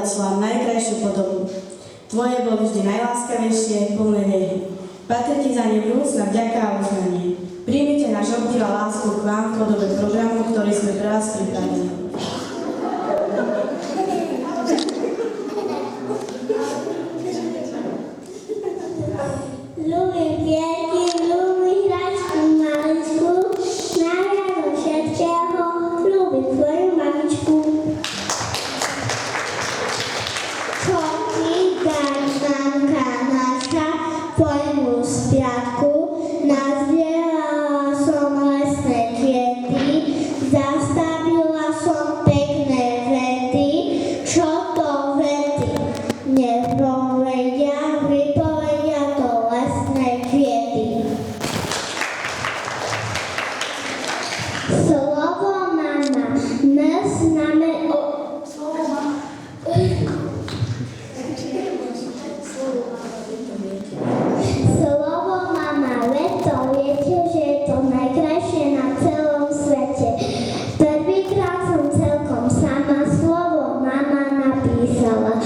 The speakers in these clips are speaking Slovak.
svoju najkrajšiu podobu. Tvoje bolo vždy najláskavejšie, plné nehy. Patrí ti za ne vrúcna vďaka a uznanie. Príjmite náš obdiv a lásku k vám v podobe programu, ktorý sme pre vás pripravili. Ľubím pietky, ľubím hračku maličku, najviac zo všetkého ľubím tvoju mamičku. Čo ti daj, mamka naša, tvojmu spiatku, nazbierala som lesné kviety, zastavila som pekné vety, čo to vety nepovedia, vypovedia to lesné kviety. Slovo mama, dnes máme Slovo mama, veď to viete, že je to najkrajšie na celom svete. Prvýkrát som celkom sama slovo mama napísala.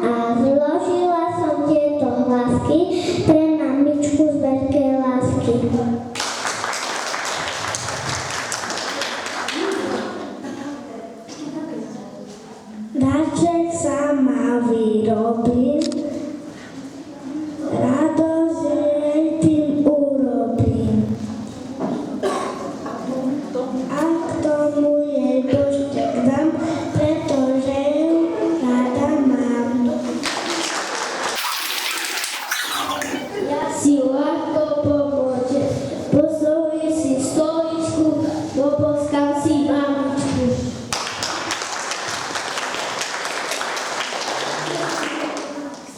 A zložila som tieto hlasky pre mamičku z veľkej lásky. Dáček sama vyrobím, radosť jej tým urobím. A k tomu jej božtek dám, pretože ju rada mám. Ja si ľahko pomôžem, postojí si v stoličku, poboskám si mamičku.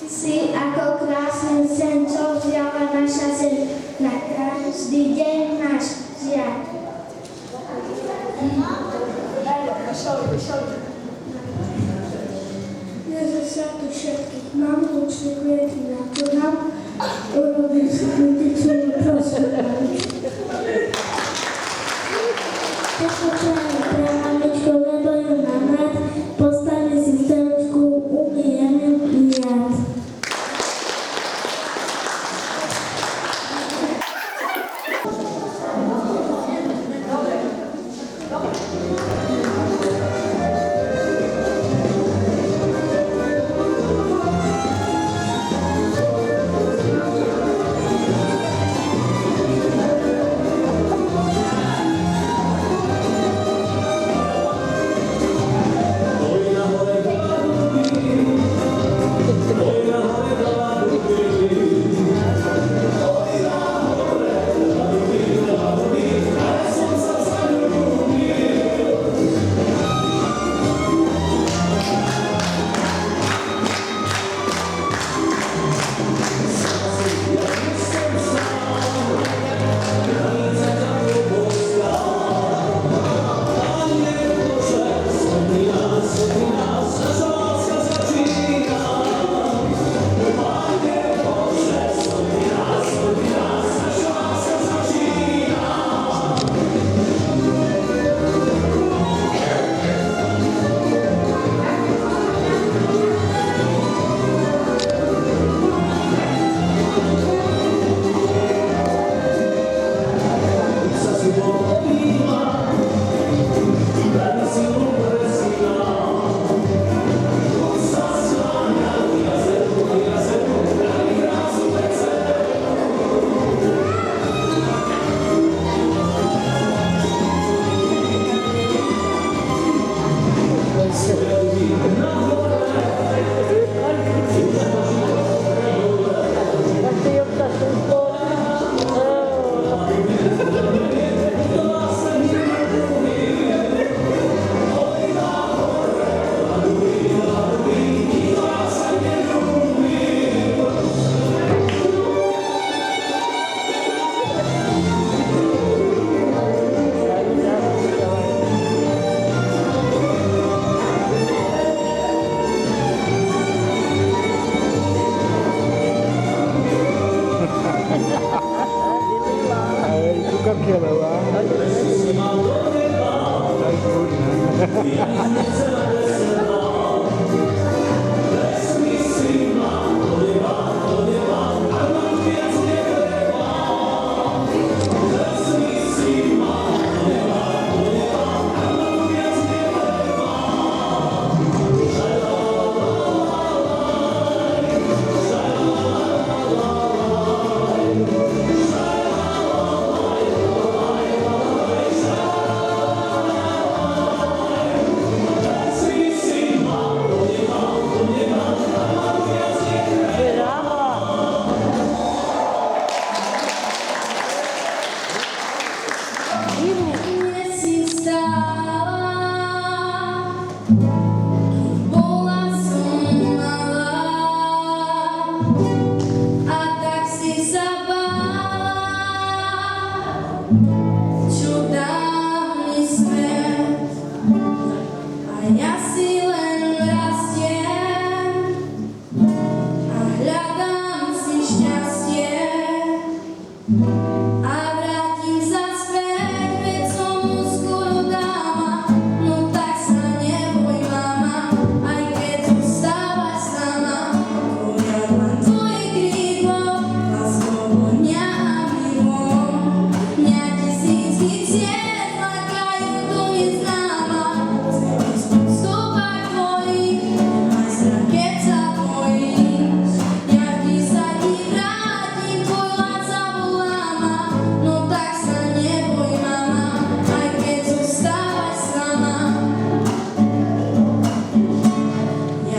Si ako krásny sen, čo vzdiala naša zem, na každý deň náš žiaľ. Dnes je sviatok všetkých, mám lučné kviety na program, urobím si kritičnú prosím mamičku. Všetko prajem pre mamičku, lebo ju mám rád, postaví si stoličku, umyjem ju pijať. Ay,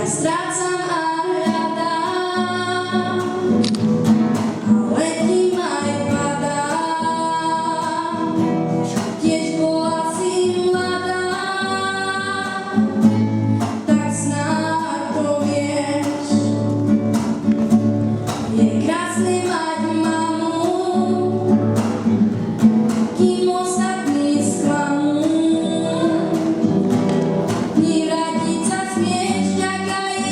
strácam a hľadám, a letím aj padám. Tiež bola si mladá, tak snáď to vieš. Je krásne mať mamu, kým ostatní sklamú. Nevratiť sa smieš, taká je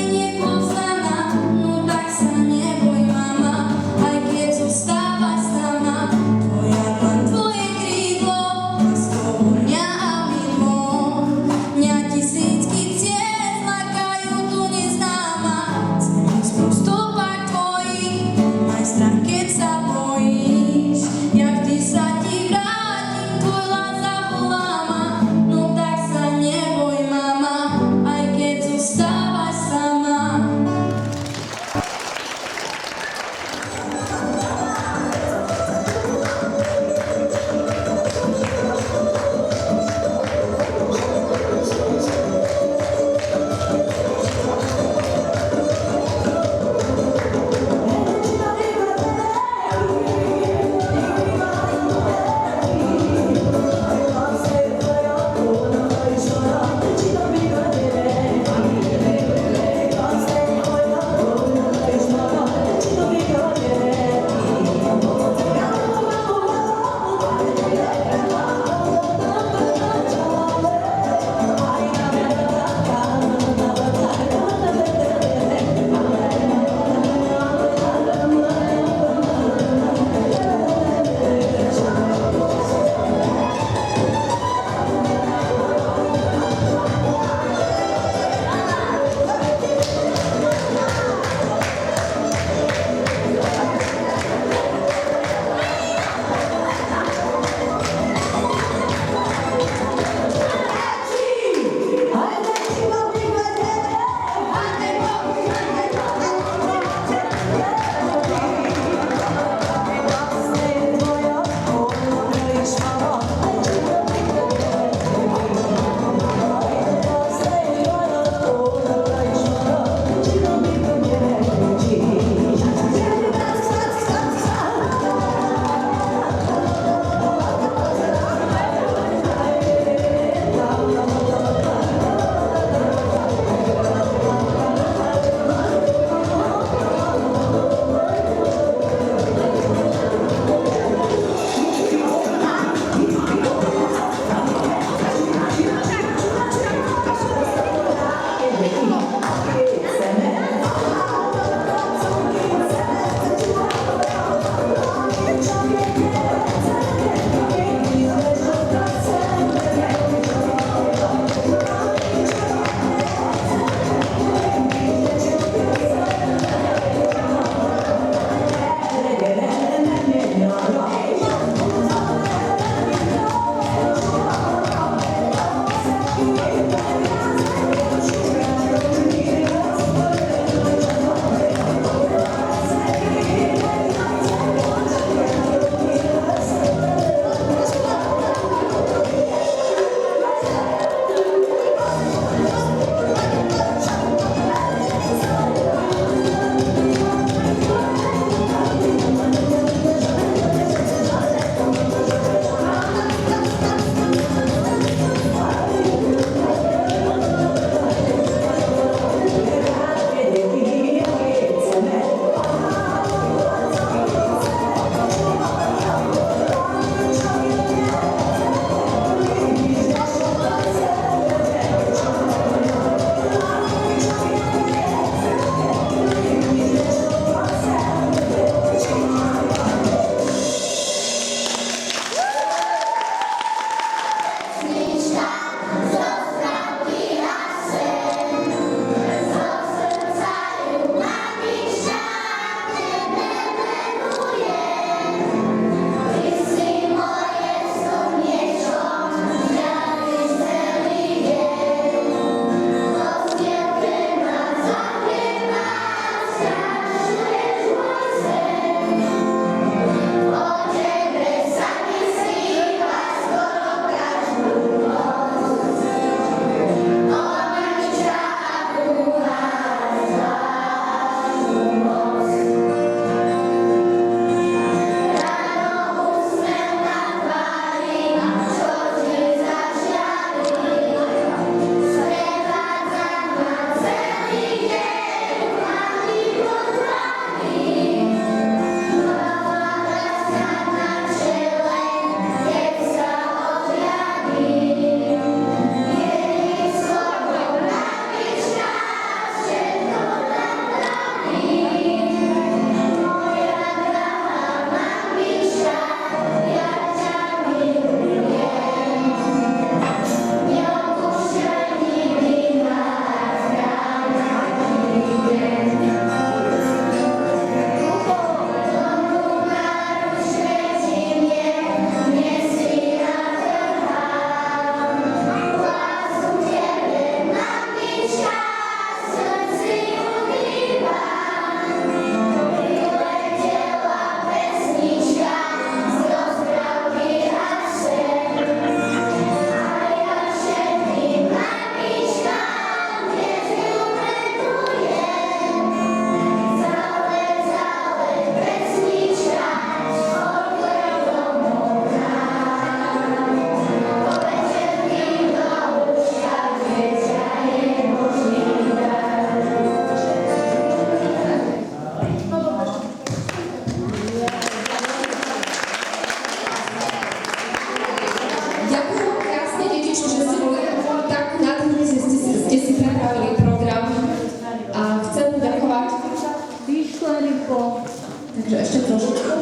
ešte trošičku.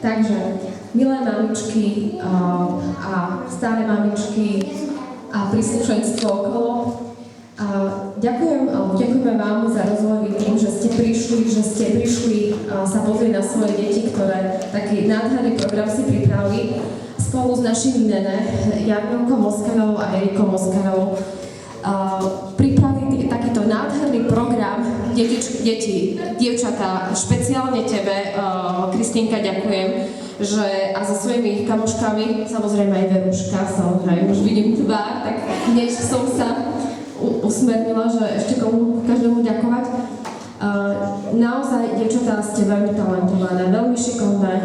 Takže, milé mamičky a staré mamičky a príslušenstvo okolo, ďakujeme vám za rozvojový tým, že ste prišli sa pozrieť na svoje deti, ktoré taký nádherný program si pripravili spolu s našimi nene, Jarmilkou Moskarovou a Erikou Moskarovou. Pripravili takýto nádherný program deti, dievčatá, špeciálne tebe, Kristínka, ďakujem, že a so svojimi kamoškami, samozrejme aj Veruška, samozrejme, už vidím tvár, tak hneď som sa usmernila, že ešte každému ďakovať. Naozaj, dievčatá, ste veľmi talentované, veľmi šikovné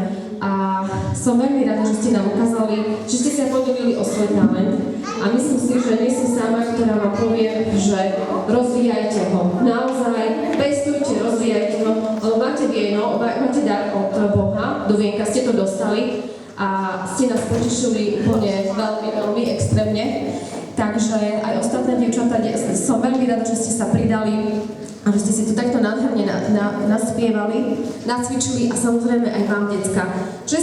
a som veľmi rada, že ste nám ukázali, že ste sa podelili o svoj talent a myslím si, že nie som sama, ktorá vám povie, že rozvíjajte ho. Naozaj, pestujte, rozvíjajte ho, lebo máte dar od Boha, do vienka ste to dostali a ste nás potešili úplne veľmi, veľmi extrémne. Takže aj ostatné dievčatá, som veľmi rada, že ste sa pridali a že ste si tu takto nádherne naspievali, nacvičili a samozrejme aj vám, decka. Že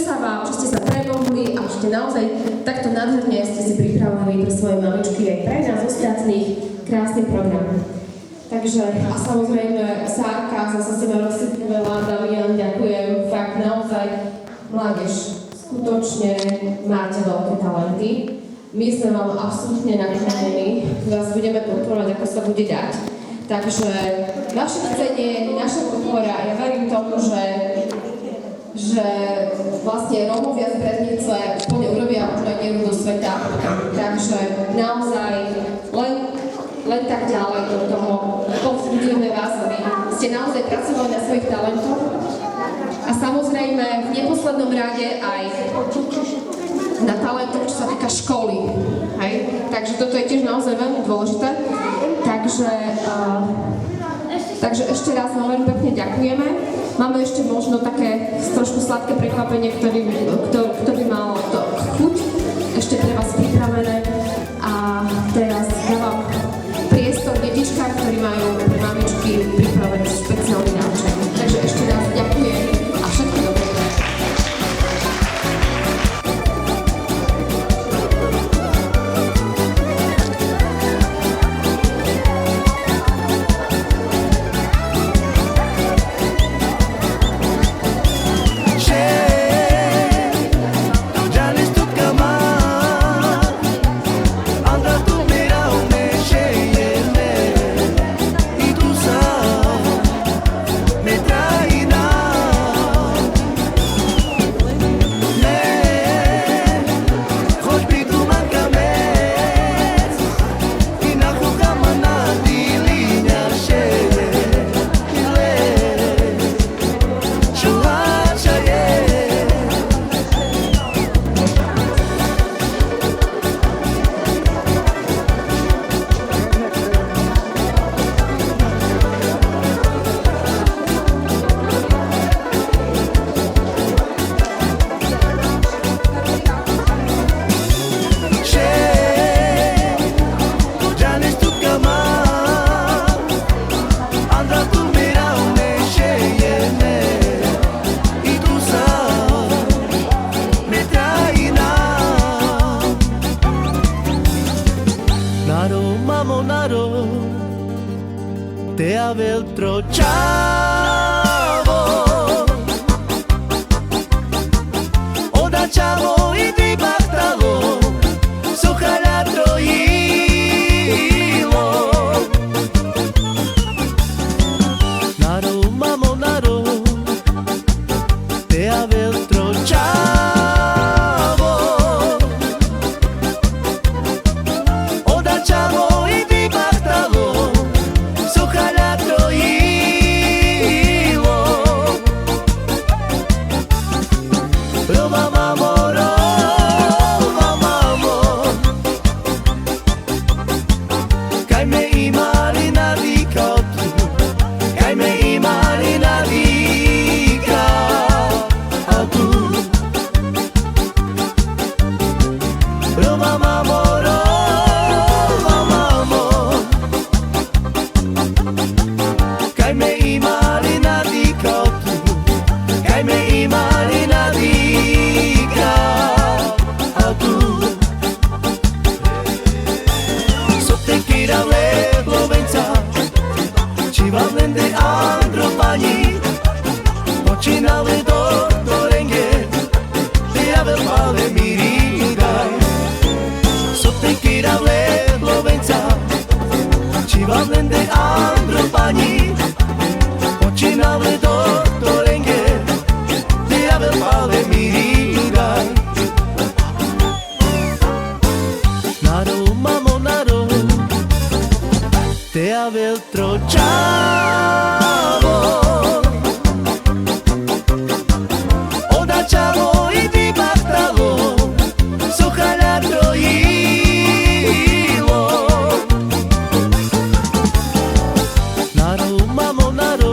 ste sa premohli a že ste naozaj takto nádherne ste si pripravili pre svoje mamičky aj pre nás ostatných krásny program. Takže a samozrejme Sárka, zase si ma rozsypala, Damian, ďakujem, fakt naozaj mládež, skutočne máte veľké talenty. My sme vám absolútne naklonení, vás budeme podporovať, ako sa bude dať. Takže vaše chcenie, naša podpora, ja verím tomu, že vlastne Rómovia z Breznice úplne urobia možno aj dieru do sveta. Takže naozaj len tak ďalej do toho povzbudzujeme vás, aby ste naozaj pracovali na svojich talentoch. A samozrejme v neposlednom rade aj na talentoch, čo sa týka školy. Hej? Takže toto je tiež naozaj veľmi dôležité. Takže ešte raz veľmi pekne ďakujeme. Máme ešte možno také trošku sladké prekvapenie, ktorý mal chuť ešte pre vás pripravené. A teraz dávam priestor detičkám, ktorí majú pre mamičky pripravený špeciálny náček. Takže ešte raz ďakujem a všetko dobré. Kai me imali na dikautu, kai me vende andro pani, počínali do renge, ti avel pale miridaj. Sotte kiravle lovenca, ci va vende andro pani, počínali do renge, ti avel pale miridaj. Naro, mamo, naro, te avel trociavo. Oda čavo i ti bahtalo, suhala trojilo. Naro, mamo, naro,